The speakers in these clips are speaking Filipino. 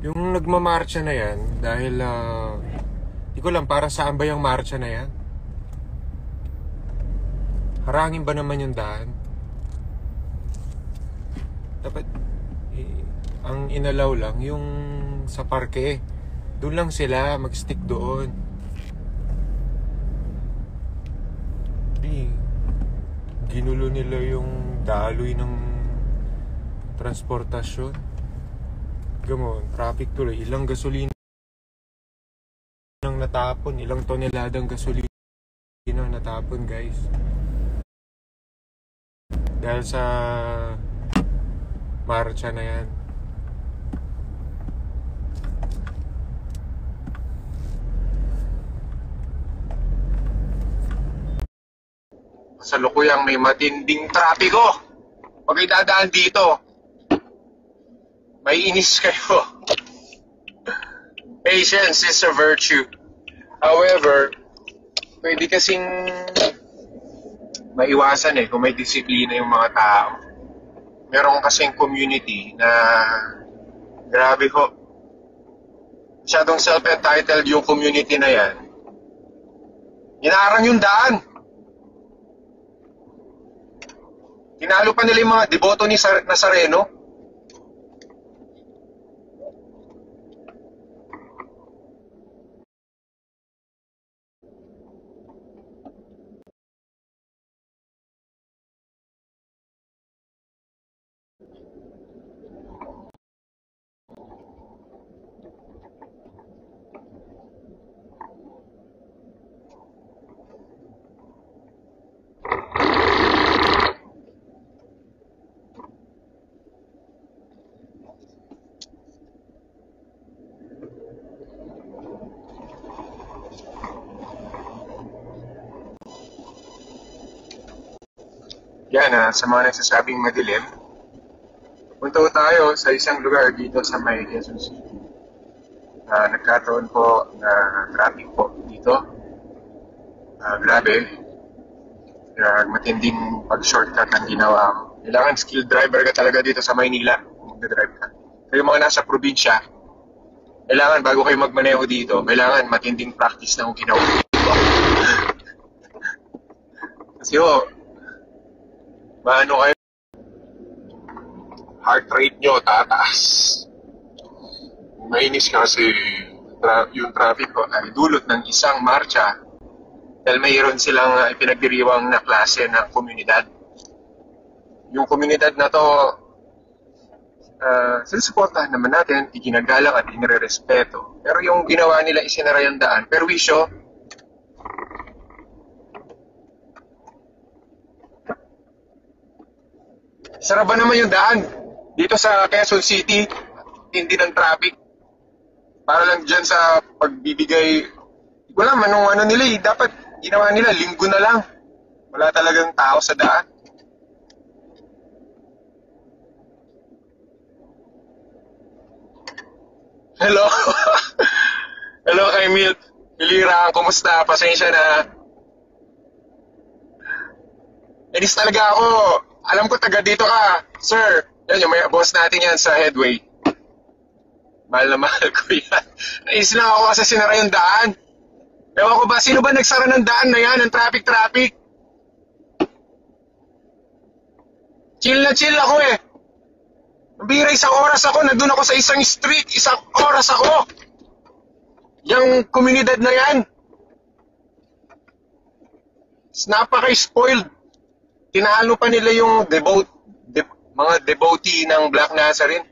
Yung nagmamarcha na yan, dahil, di ko lang para saan ba yung marcha na yan? Harangin ba naman yung daan? Dapat, ang inalaw lang, yung sa parke. Doon lang sila, mag-stick doon. Di, ginulo nila yung daloy ng transportasyon. Gamon, traffic tuloy. Ilang gasolina ang natapon, ilang toneladang gasolina ang natapon, guys. Dahil sa marcha na yan. Sa lukuyang may matinding trapiko. Pag idadaan dito, may inis kayo. Patience is a virtue. However, pwede kasing maiwasan kung may disiplina yung mga tao. Meron kasing community na grabe ho. Masyadong self-entitled yung community na yan. Inarang yung daan. Tinalo pa nila yung mga deboto ni Nazareno. Yan sa mga nagsasabing madilim. Punta tayo sa isang lugar dito sa may Quezon City. Nagkataon po na traffic po dito. Grabe. Matinding pag-shortcut ang ginawa ko. Kailangan skilled driver ka talaga dito sa Maynila kung magdadrive ka. Kayo mga nasa probinsya, kailangan bago kayo magmaneho dito, kailangan matinding practice na kung ginawa. Kasi maano kayo, heart rate nyo tataas. Mainis kasi yung traffic ay dulot ng isang marcha dahil mayroon silang ipinagdiriwang na klase ng komunidad. Yung komunidad na to, sinusuportahan naman natin, iginagalang at inirerespeto. Pero yung ginawa nila isinara yung daan, perwisyo. Sara ba naman yung daan? Dito sa Quezon City, hindi ng traffic. Para lang dyan sa pagbibigay, wala man nung ano nila dapat ginawa nila, linggo na lang. Wala talagang tao sa daan. Hello? Hello kay Milira, kumusta? Pasensya na. Inis talaga ako. Alam ko taga dito ka. Sir, yan yung may boss natin yan sa Headway. Mahal na mahal ko yan. Nais na ako kasi sinara yung daan. Ewan ko ba, sino ba nagsara ng daan na yan, ng traffic? Chill na chill ako eh. Mabira isang oras ako, nandun ako sa isang street, isang oras ako. Yang komunidad na yan. Napaka-spoiled. Tinalo pa nila yung mga devotee ng Black Nazarene.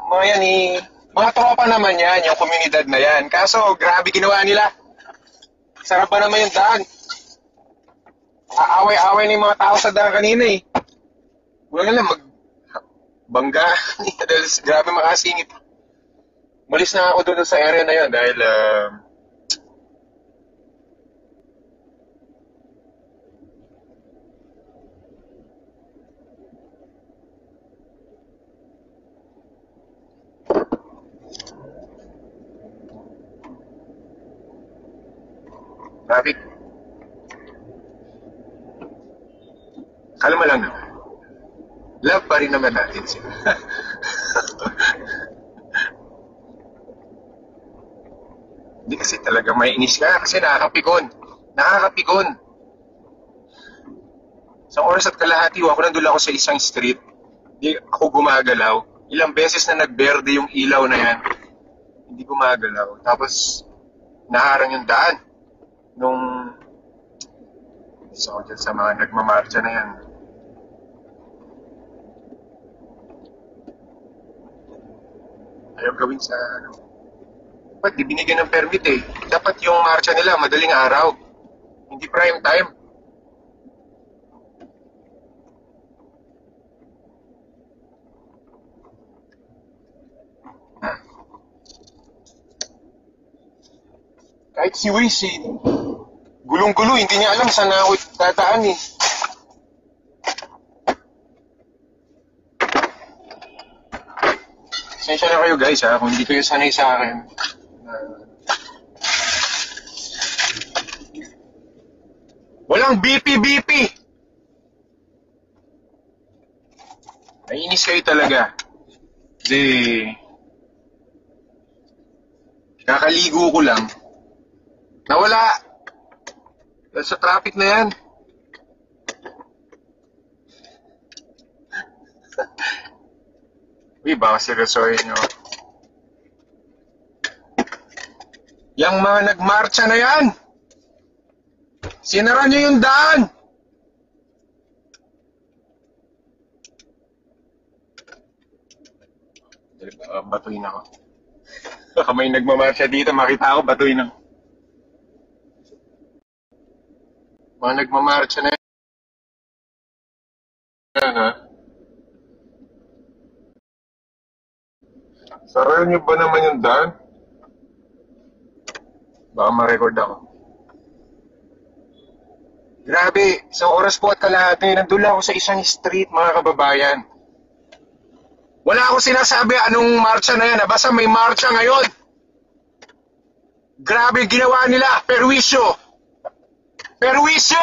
Mga yan mga tropa naman yan, yung komunidad na yan. Kaso, grabe ginawa nila. Sarap pa naman yung daan. Aaway-aaway ng mga tao sa daan kanina eh. Wala lang, bangga. Dahil grabe makasingit. Malis na ako doon sa area na yun dahil traffic. Kalma lang naman. Love pa rin naman natin sila. Hindi kasi talaga may inis ka kasi nakakapikon. Nakakapikon. Sa oras at kalahati, ako nandun ako sa isang street. Hindi ako gumagalaw. Ilang beses na nagberde yung ilaw na yan. Hindi gumagalaw. Tapos, naharang yung daan. Nung isa ko dyan sa mga nagmamarcha na yan. Ayaw gawin sa ano. Dapat di binigyan ng permit eh. Dapat yung marcha nila madaling araw. Hindi prime time. Kahit si Wiz eh, gulong-gulo, hindi niya alam saan ako tataan eh. Pasensya na kayo guys ha, kung hindi kayo sanay sa akin. Walang BP-BP! Naiinis kayo talaga. Kasi, kakaligo ko lang. Nawala! Dahil sa traffic na yan. Uy, baka seryosohin nyo. Yang mga nagmarcha na yan! Sinara nyo yung daan! Batuin ako. Baka may nagmamarcha dito, makita ako, batuin ako. Mga nagmamarcha na yan, ha? Sarayan nyo ba naman yung daan? Baka ma-record ako. Grabe, isang oras po at kalahati, nandun lang ako sa isang street, mga kababayan. Wala akong sinasabi anong marcha na yan, basta may marcha ngayon. Grabe ginawa nila, perwisyo. Perwisyo!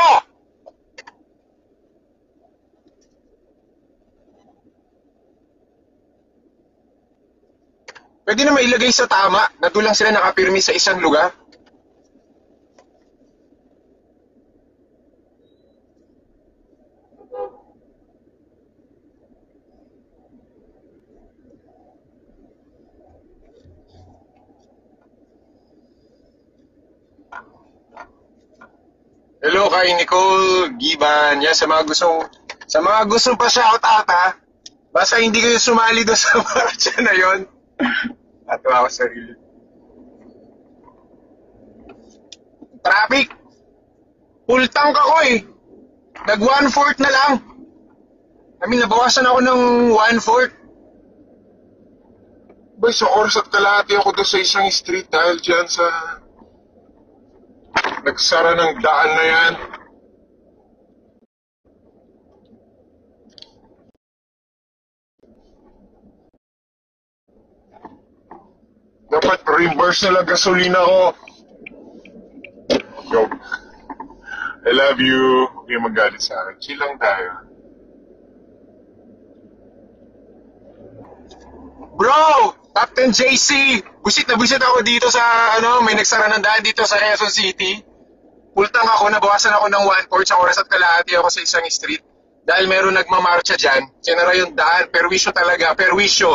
Pwede na mailagay sa tama na doon lang sila nakapirmi sa isang lugar. Hello kay Nicole Giban. Yan, sa mga gustong pa shout out ha. Basta hindi kayo sumali doon sa marcha na yon. Atawa ako sa sarili. Traffic. Full tank ako eh. Nag 1/4 na lang. Nabawasan ako ng 1/4. Boy, sa oras at kalahati ako doon sa isang street dahil dyan sa nagsara ng daan na yan. Dapat reimburse na lang gasolina ko. Joke. I love you. Huwag kayong magalit sa akin. Chill lang tayo. Bro! Captain JC! Busit na busit ako dito sa, may nagsara ng daan dito sa Quezon City. Pultang ako, nabawasan ako ng 1/4 sa oras at kalahati ako sa isang street. Dahil meron nagmamarcha dyan, sinara yung daan, perwisyo talaga, perwisyo.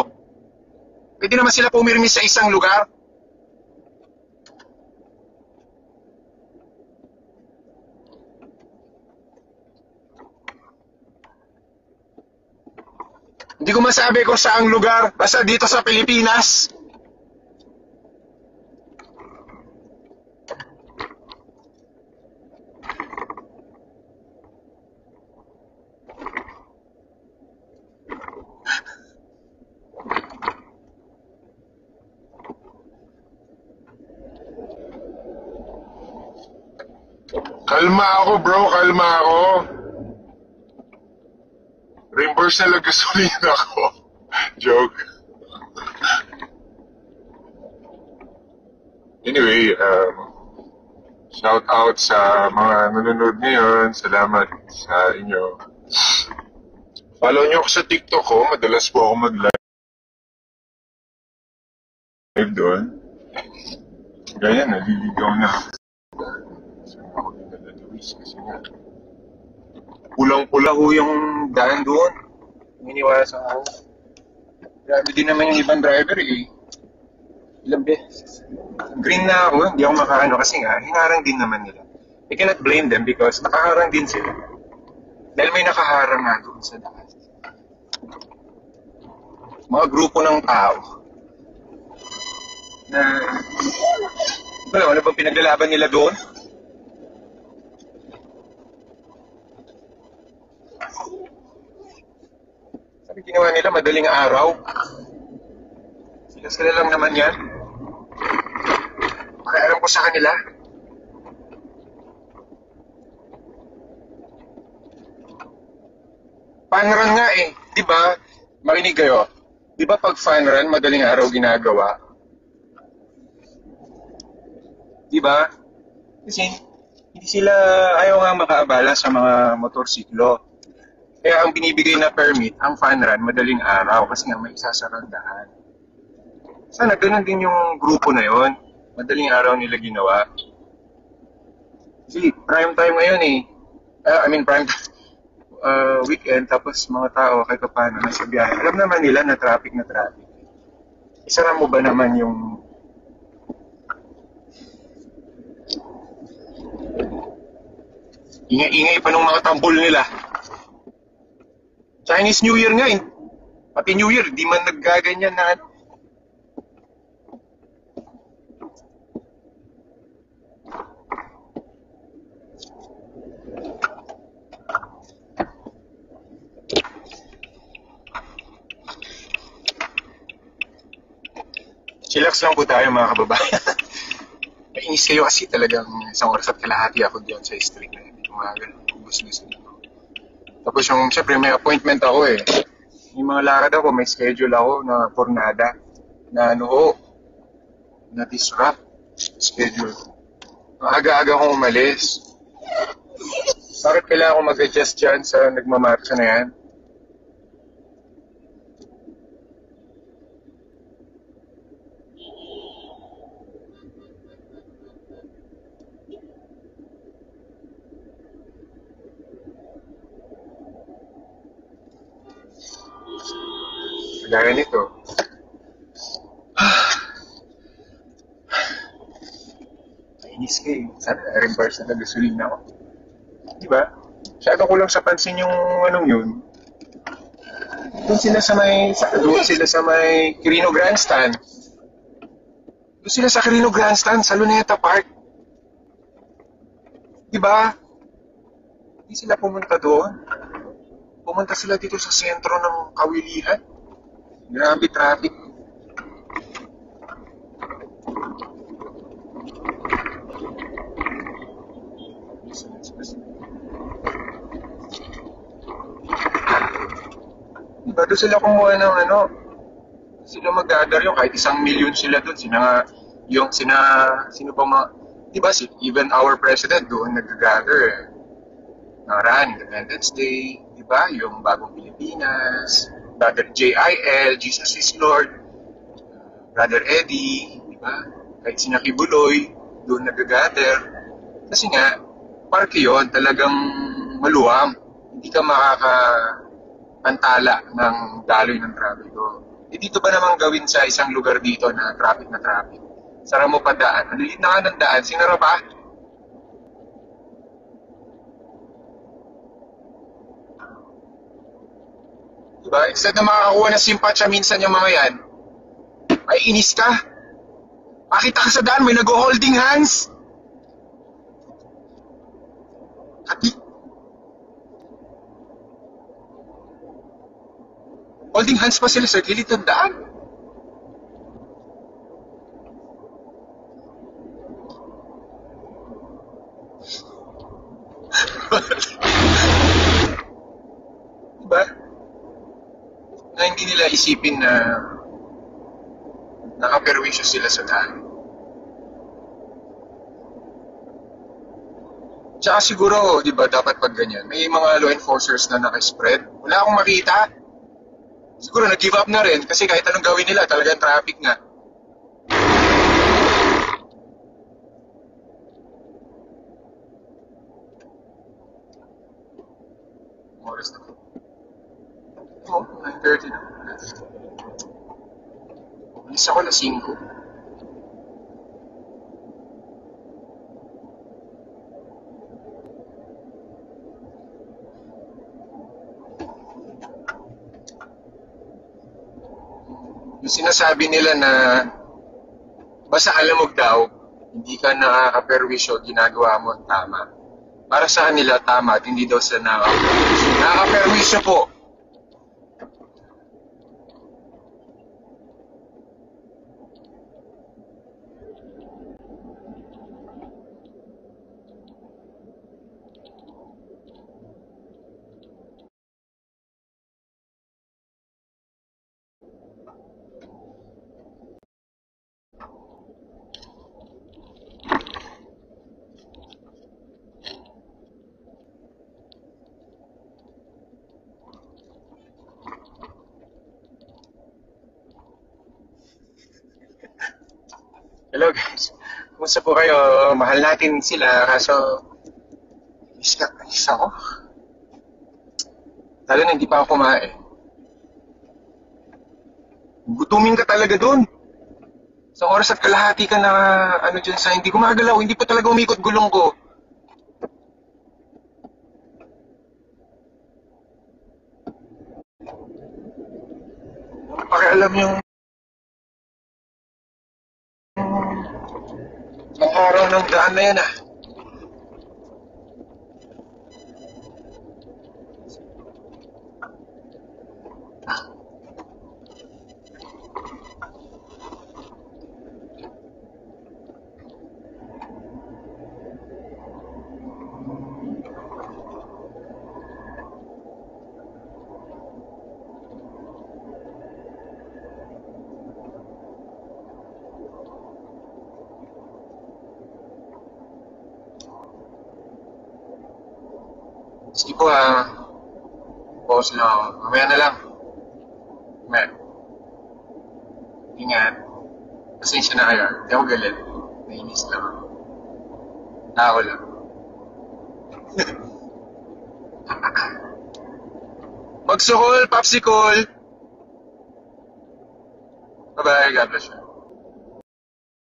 Pwede naman sila pumirmi sa isang lugar. Hindi ko masabi kung saang lugar, basta dito sa Pilipinas. Kalma ako bro, kalma ako. Reimburse na lang gasolina ko. Joke. Anyway, Shout out sa mga nanonood ngayon. Salamat sa inyo. Follow nyo ako sa TikTok ko. Madalas po ako mag-live doon. Ganyan, naliligaw na. Saan ako dinala Luis kasi nga. Pulang-pula ho yung daan doon. Iniwasan ako. Grabe din naman yung ibang driver eh. Ilang beses. Green na ako, hindi ako makaano kasi nga, hinarang din naman nila. I cannot blame them because nakaharang din sila. Dahil may nakaharang nga doon sa daan. Mga grupo ng tao na ano bang pinaglalaban nila doon? Sabi ginawa nila madaling araw. Sila lang naman yan. Pakialam ko sa kanila. Fun run nga eh. Diba? Makinig kayo. Diba pag fun run, madaling araw ginagawa? Diba? Kasi hindi sila ayaw nga makaabala sa mga motorsiklo. Kaya ang binibigay na permit, ang fun run, madaling araw kasi nga may isasarang daan. Sana ganun din yung grupo na yon. Madaling araw nila ginawa. Kasi prime time ngayon eh. Prime time. Weekend, tapos mga tao kahit paano nasa biyahe. Alam naman nila na traffic. Isara mo ba naman yung ingay-ingay pa nung mga tambol nila. Chinese New Year nga eh. Pati New Year, di man naggaganyan na. Chillax lang po tayo mga kababayan. Nainis kayo kasi talagang isang oras at kalahati ako doon sa street na hindi umagal. Gusto. Tapos yung, syempre may appointment ako eh. Yung mga lakad ako, may schedule ako na pornada na na disrupt schedule. Aga-aga akong umalis. Bakit kailangan ko mag-adjust dyan sa nagmamarcha na yan? Gaya nito. Nainis ka eh. Sana reimburse na gasolina ako. Diba? Masyado ko lang sa pansin yung anong yun. Doon sila sa may Quirino Grandstand. Doon sila sa Quirino Grandstand, sa Luneta Park. Diba? Hindi sila pumunta doon. Pumunta sila dito sa sentro ng Kawilihan. Grabe traffic. Diba doon sila kumuha ng sila mag-gather yung kahit 1 million sila doon. Sino pa mga, diba even our president doon nag-gather eh. Nakaraan, Independence Day, diba? Yung bagong Pilipinas, Brother JIL, Jesus is Lord, Brother Eddie, di ba? Kahit sina Kibuloy, doon nag-gather. Kasi nga, parke yun, talagang maluwang. Hindi ka makakapantala ng daloy ng trapiko. Dito ba namang gawin sa isang lugar dito na traffic? Sara mo pa daan. Maliit na nga ng daan, sinara pa? Diba? Instead na makakakuha ng simpatya minsan yung mga yan, ay inis ka. Makita ka sa daan, may nag-holding hands. Holding hands pa sila sa gilid ng daan. Diba? Na hindi nila isipin na nakaperwisyo sila sa daan. Tsaka siguro, di ba, dapat pag ganyan, may mga law enforcers na nakispread. Wala akong makita. Siguro nag-give up na rin kasi kahit anong gawin nila, talagang traffic nga. Oras na. Oo, 9:30 na. Alis ako na 5. Yung sinasabi nila na basta alamog daw, hindi ka nakakaperwisyo, ginagawa mo ang tama. Para sa kanila, tama at hindi daw sila nakakaperwisyo. Nakakaperwisyo po. Hello guys. Kumusta po kayo? Mahal natin sila kaso inis ako. Lalo na hindi pa ako kumain. Gutumin ka talaga doon. Sa oras at kalahati ka na dyan sa hindi gumagalaw, hindi pa talaga umikot gulong ko. Pakialam yung ang araw ng daan na yan ah. Sige po ah. Pause lang ako. Mamaya na lang. Mamaya. Ingat. Pasensya na kayo. Hindi ako galit. Nainis lang ako. Tao lang. Magsukol, popsicle! Bye-bye. God bless you.